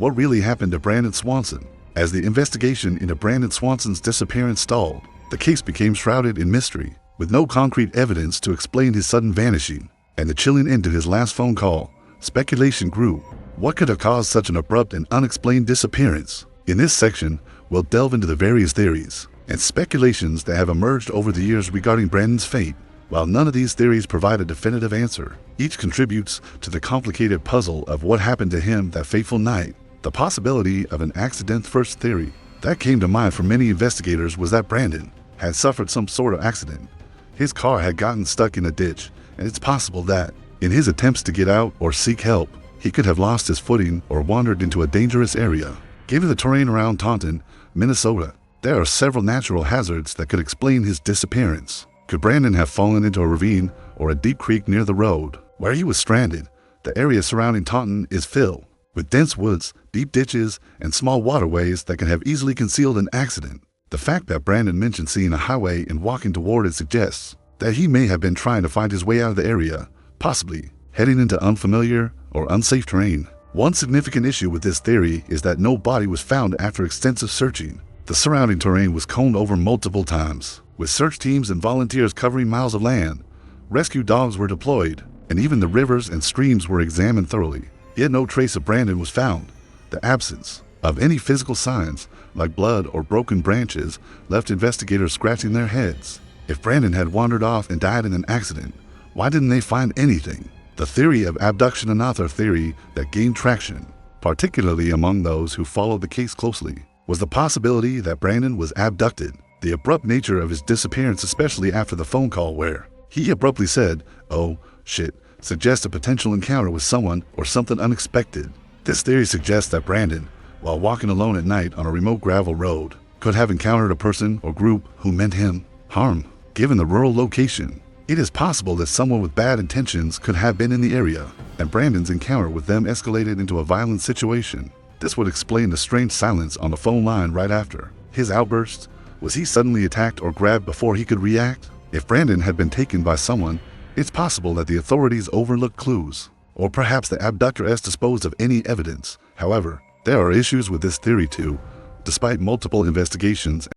What really happened to Brandon Swanson? As the investigation into Brandon Swanson's disappearance stalled, the case became shrouded in mystery, with no concrete evidence to explain his sudden vanishing and the chilling end to his last phone call. Speculation grew. What could have caused such an abrupt and unexplained disappearance? In this section, we'll delve into the various theories and speculations that have emerged over the years regarding Brandon's fate. While none of these theories provide a definitive answer, each contributes to the complicated puzzle of what happened to him that fateful night. The possibility of an accident first theory that came to mind for many investigators was that Brandon had suffered some sort of accident. His car had gotten stuck in a ditch, and it's possible that, in his attempts to get out or seek help, he could have lost his footing or wandered into a dangerous area. Given the terrain around Taunton, Minnesota, there are several natural hazards that could explain his disappearance. Could Brandon have fallen into a ravine or a deep creek near the road where he was stranded? The area surrounding Taunton is filled with dense woods, deep ditches, and small waterways that can have easily concealed an accident. The fact that Brandon mentioned seeing a highway and walking toward it suggests that he may have been trying to find his way out of the area, possibly heading into unfamiliar or unsafe terrain. One significant issue with this theory is that no body was found after extensive searching. The surrounding terrain was combed over multiple times, with search teams and volunteers covering miles of land. Rescue dogs were deployed, and even the rivers and streams were examined thoroughly. Yet no trace of Brandon was found. The absence of any physical signs, like blood or broken branches, left investigators scratching their heads. If Brandon had wandered off and died in an accident, why didn't they find anything? The theory of abduction, another theory that gained traction, particularly among those who followed the case closely, was the possibility that Brandon was abducted. The abrupt nature of his disappearance, especially after the phone call where he abruptly said, "Oh, shit," suggests a potential encounter with someone or something unexpected. This theory suggests that Brandon, while walking alone at night on a remote gravel road, could have encountered a person or group who meant him harm. Given the rural location, it is possible that someone with bad intentions could have been in the area, and Brandon's encounter with them escalated into a violent situation. This would explain the strange silence on the phone line right after his outburst. Was he suddenly attacked or grabbed before he could react? If Brandon had been taken by someone, it's possible that the authorities overlooked clues, or perhaps the abductor has disposed of any evidence. However, there are issues with this theory too. Despite multiple investigations